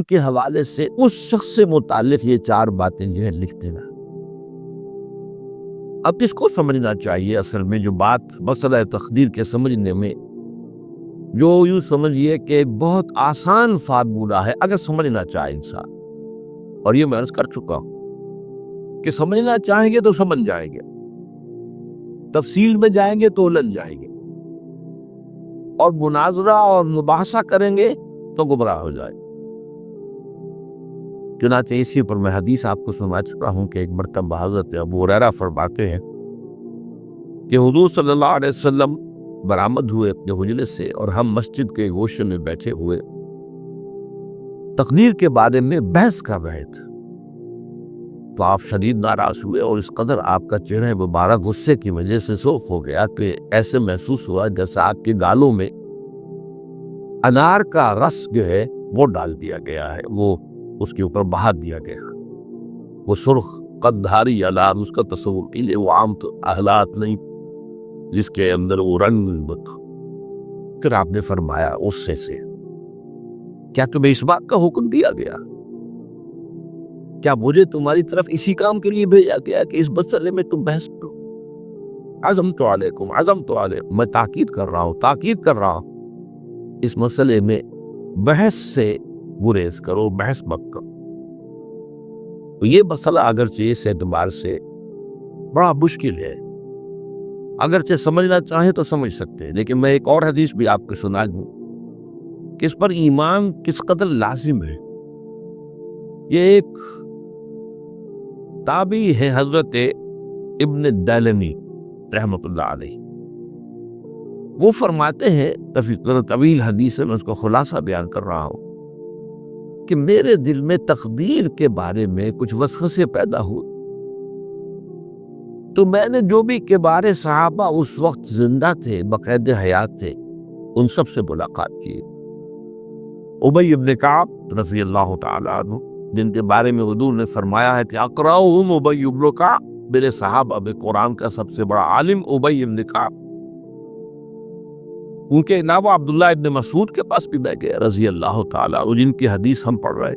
کے حوالے سے اس شخص سے متعلق یہ 4 باتیں جو ہے لکھ دینا۔ اب اس کو سمجھنا چاہیے، اصل میں جو بات مسئلہ تقدیر کے سمجھنے میں، جو یوں سمجھیے کہ ایک بہت آسان فارمولہ ہے اگر سمجھنا چاہے انسان، اور یہ میں عرض کر چکا ہوں کہ سمجھنا چاہیں گے تو سمجھ جائیں گے، تفصیل میں جائیں گے تو الجھ جائیں گے، اور مناظرہ اور مباحثہ کریں گے تو گمراہ ہو جائیں گے۔ چنانچہ اسی پر میں حدیث آپ کو سنا چکا ہوں کہ ایک مرتبہ حضرت ابو ہریرہ فرماتے ہیں کہ حضور صلی اللہ علیہ وسلم برآمد ہوئے اپنے حجرے سے، اور ہم مسجد کے گوشے میں بیٹھے ہوئے تقدیر کے بارے میں بحث کر رہے تھے، تو آپ شدید ناراض ہوئے، اور اس قدر آپ کا چہرہ مبارک غصے کی وجہ سے سرخ ہو گیا کہ ایسے محسوس ہوا جیسے آپ کے گالوں میں انار کا رس جو ہے وہ ڈال دیا گیا ہے، وہ اس کے اوپر بہا دیا گیا۔ وہ سرخ قدھاری انار، اس کا تصور کیجیے، وہ عام احلات نہیں جس کے اندر وہ رنگ۔ پھر آپ نے فرمایا غصے سے، کیا تمہیں اس بات کا حکم دیا گیا؟ کیا مجھے تمہاری طرف اسی کام کے لیے بھیجا گیا کہ اس مسئلے میں تم بحث کرو؟ عزمت علیکم، میں تاکید کر رہا ہوں اس مسئلے میں بحث سے گریز کرو، بحث مت کرو۔ تو یہ مسئلہ اگرچہ اس اعتبار سے بڑا مشکل ہے، اگرچہ سمجھنا چاہیں تو سمجھ سکتے ہیں، لیکن میں ایک اور حدیث بھی آپ کو سنا دوں کہ اس پر ایمان کس قدر لازم ہے۔ یہ ایک تابعی ہے حضرت ابن دالمی رحمۃ اللہ علیہ، وہ فرماتے ہیں، طویل حدیث ہے، میں اس کو خلاصہ بیان کر رہا ہوں، کہ میرے دل میں تقدیر کے بارے میں کچھ وسوسے پیدا ہوئے، تو میں نے جو بھی کبار صحابہ اس وقت زندہ تھے، بقید حیات تھے، ان سب سے ملاقات کی۔ ابی ابن کعب رضی اللہ تعالیٰ عنہ، جن کے بارے میں حضور نے فرمایا ہے کہ اقرأہم ابی ابن کعب، میرے صحابہ میں قرآن کا سب سے بڑا عالم ابی ابن کعب۔ ان کے علاوہ عبداللہ ابن مسعود کے پاس بھی میں گیا رضی اللہ تعالیٰ عنہ، جن کی حدیث ہم پڑھ رہے۔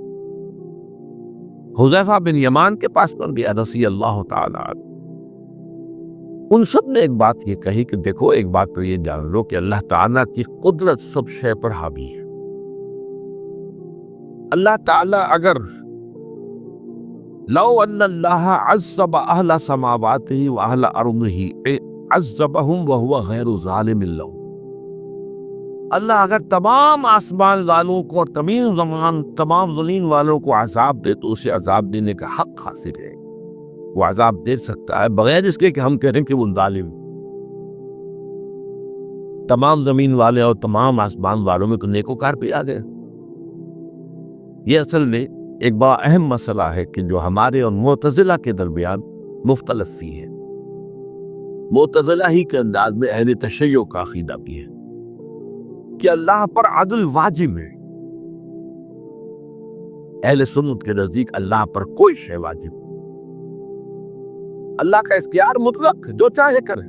حذیفہ بن یمان کے پاس پر گیا رضی اللہ تعالیٰ عنہ۔ ان سب نے ایک بات یہ کہی کہ دیکھو، ایک بات تو یہ جان لو کہ اللہ تعالیٰ کی قدرت سب شے پر حاوی ہے۔ اللہ تعالیٰ اگر لو ان اللہ عذب اہل سماواتہ و اہل ارضہ عذبہم وہو غیر ظالم لہم، اللہ اگر تمام آسمان والوں کو اور تمام زمین والوں کو عذاب دے تو اسے عذاب دینے کا حق حاصل ہے، وہ عذاب دے سکتا ہے بغیر اس کے کہ ہم کہہ رہے ہیں کہ وہ ظالم۔ تمام زمین والے اور تمام آسمان والوں میں تو نیکوکار بھی آ گئے۔ یہ اصل میں ایک بڑا اہم مسئلہ ہے کہ جو ہمارے اور معتزلہ کے درمیان مختلف سی ہے۔ معتزلہ ہی کے انداز میں اہل تشیع کا عقیدہ بھی ہے کہ اللہ پر عدل واجب ہے۔ اہل سنت کے نزدیک اللہ پر کوئی شے واجب، اللہ کا اختیار مطلق، جو چاہے کرے۔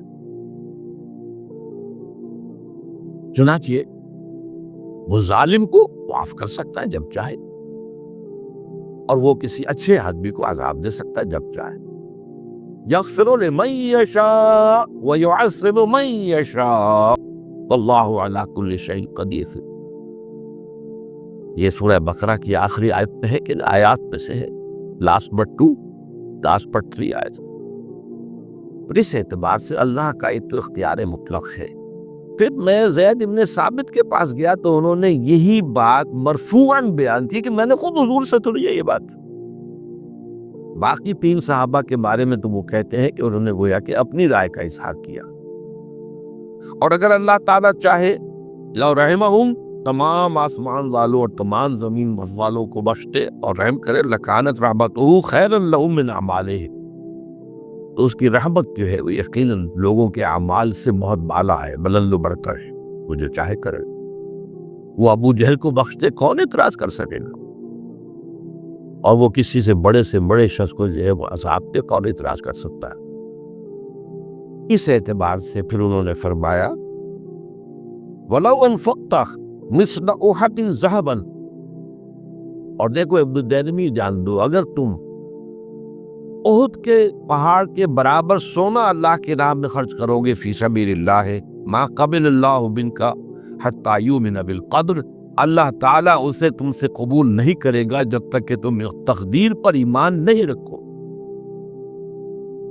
چنانچہ وہ ظالم کو معاف کر سکتا ہے جب چاہے، اور وہ کسی اچھے آدمی کو عذاب دے سکتا ہے جب چاہے۔ یغفر لمن یشاء ویعذب من یشاء واللہ علی کل شیء قدیر۔ یہ سورہ بقرہ کی آخری آیت میں ہے کہ آیات میں سے ہے، لاسٹ بٹ 2، لاسٹ بٹ 3 آیت۔ اس اعتبار سے اللہ کا ایک تو اختیار مطلق ہے۔ پھر میں زید بن ثابت کے پاس گیا تو انہوں نے یہی بات مرفوعاً بیان کی کہ میں نے خود حضور سے سنی ہے یہ بات۔ باقی 3 صحابہ کے بارے میں تو وہ کہتے ہیں کہ انہوں نے گویا کہ اپنی رائے کا اظہار کیا، اور اگر اللہ تعالیٰ چاہے لو رحمہم، تمام آسمان والوں اور تمام زمین والوں کو بخشتے اور رحم کرے، لکانت رحمتہ خیرا لہم من اعمالہم، تو اس کی رحمت جو ہے وہ یقیناً لوگوں کے اعمال سے بہت بالا ہے، بلند و برتر ہے، وہ جو چاہے کرے۔ وہ ابو جہل کو بخشتے، کون اعتراض کر سکے گا؟ اور وہ کسی سے بڑے شخص کو جو ہے وہ عذاب دے، کون اعتراض کر سکتا ہے؟ اس اعتبار سے پھر انہوں نے فرمایا وَلَوْ أَنفَقْتَ مِثْلَ أُحُدٍ ذَهَبًا، اور دیکھو ابن دیرمی جان دو، اگر تم احد کے پہاڑ کے برابر سونا اللہ کے نام میں خرچ کرو گے فی سبیل اللہ ما قبل اللہ منک حتی یؤمن بالقدر، اللہ تعالیٰ اسے تم سے قبول نہیں کرے گا جب تک کہ تم تقدیر پر ایمان نہیں رکھو۔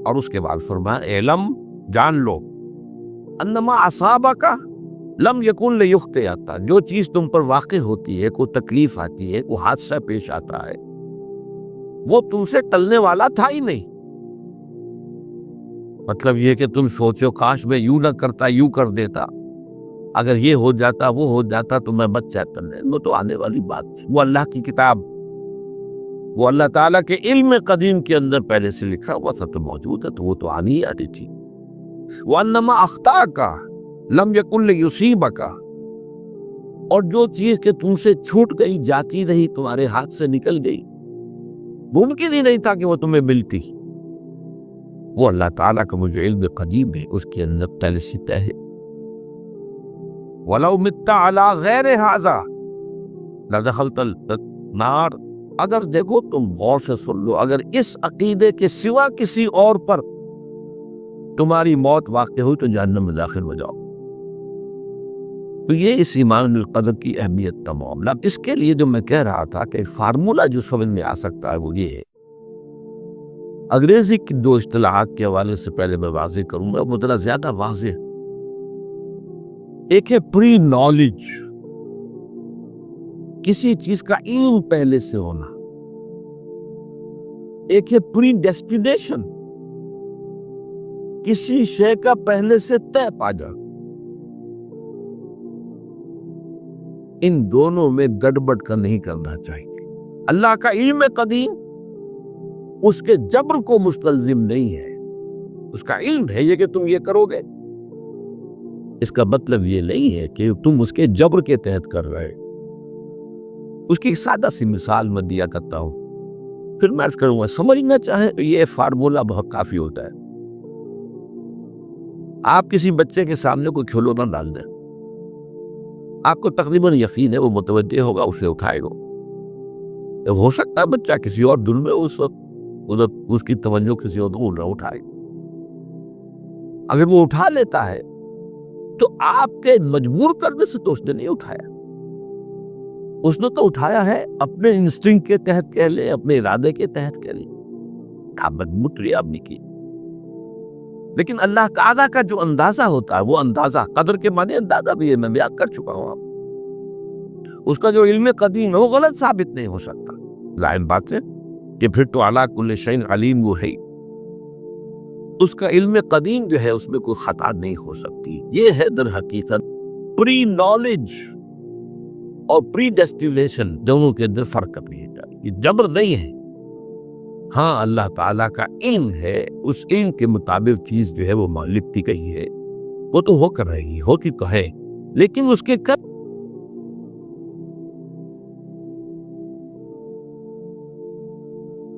اور اس کے بعد فرمایا اعلم، جان لو، انما اصابک لم یکن لیخطئک، جو چیز تم پر واقع ہوتی ہے، کوئی تکلیف آتی ہے، کوئی حادثہ پیش آتا ہے، وہ تم سے ٹلنے والا تھا ہی نہیں۔ مطلب یہ کہ تم سوچو کاش میں یوں نہ کرتا، یوں کر دیتا، اگر یہ ہو جاتا، وہ ہو جاتا تو میں بچ جاتا، نہیں، وہ تو آنے والی بات تھی، وہ اللہ کی کتاب، وہ اللہ تعالیٰ کے علم قدیم کے اندر پہلے سے لکھا ہوا تھا، تو موجود ہے، تو وہ تو آنی ہی آنی تھی۔ وَأَنَّمَا أَخْطَأَكَ لَمْ يَكُنْ لِيُصِيبَكَ، اور جو چیز کہ تم سے چھوٹ گئی، جاتی رہی، تمہارے ہاتھ سے نکل گئی، ممکن ہی نہیں تھا کہ وہ تمہیں ملتی، وہ اللہ تعالیٰ کا مجھے علم قدیم ہے، اس کے اندر پہلے سے طے ہے۔ وَلَوْ مِتَّ عَلَى غَيْرِ هَذَا لَدَخَلْتَ النَّارَ، اگر دیکھو تم غور سے سن لو، اگر اس عقیدے کے سوا کسی اور پر تمہاری موت واقع ہوئی تو جہنم میں داخل ہو جاؤ۔ تو یہ اس ایمان بالقدر کی اہمیت کا معاملہ۔ اس کے لیے جو میں کہہ رہا تھا کہ فارمولہ جو سمجھ میں آ سکتا ہے وہ یہ ہے، انگریزی کی دو اصطلاحات کے حوالے سے پہلے میں واضح کروں گا، وہ ذرا زیادہ واضح۔ ایک ہے پری نالج، کسی چیز کا علم پہلے سے ہونا، ایک ہے پری ڈیسٹینیشن، کسی شے کا پہلے سے طے پا جانا۔ ان دونوں میں گڑبڑ کا نہیں کرنا چاہیے۔ اللہ کا علم قدیم اس کے جبر کو مستلزم نہیں ہے، اس کا علم ہے یہ کہ تم یہ کرو گے، اس کا مطلب یہ نہیں ہے کہ تم اس کے جبر کے تحت کر رہے۔ اس کی ایک سادہ سی مثال میں دیا کرتا ہوں، پھر میں عرض کروں گا، سمجھنا چاہیں تو یہ فارمولہ بہت کافی ہوتا ہے۔ آپ کسی بچے کے سامنے کوئی کھلونا ڈال دیں، آپ کو تقریباً یقین ہے وہ متوجہ ہوگا، اسے اٹھائے گا۔ ہو سکتا ہے بچہ کسی اور دن میں اس وقت ادھر اس کی توجہ کسی اور دن نہ اٹھائے، اگر وہ اٹھا لیتا ہے تو آپ کے مجبور کرنے سے تو اس نے نہیں اٹھایا، اس نے تو اٹھایا ہے اپنے انسٹنکٹ کے تحت کہہ لیں، اپنے ارادے کے تحت کہہ لیں، آپ مجبور آپ نے کی۔ لیکن اللہ تعالیٰ کا جو اندازہ ہوتا ہے، وہ اندازہ قدر کے معنی اندازہ بھی ہے، میں بیان کر چکا ہوں آپ، اس کا جو علم قدیم ہے وہ غلط ثابت نہیں ہو سکتا۔ ظاہر بات ہے کہ پھر تو اعلیٰ کل شیء علیم وہ ہے، اس کا علم قدیم جو ہے اس میں کوئی خطا نہیں ہو سکتی۔ یہ ہے در حقیقت پری نالج اور پری ڈیسٹینیشن، دونوں کے اندر فرق کرنی ہے، یہ جبر نہیں ہے۔ ہاں اللہ تعالیٰ کا علم ہے، اس علم کے مطابق چیز جو ہے وہ لکھتی گئی ہے، وہ تو ہو کر رہے گی، ہوتی تو ہے، لیکن اس کے کب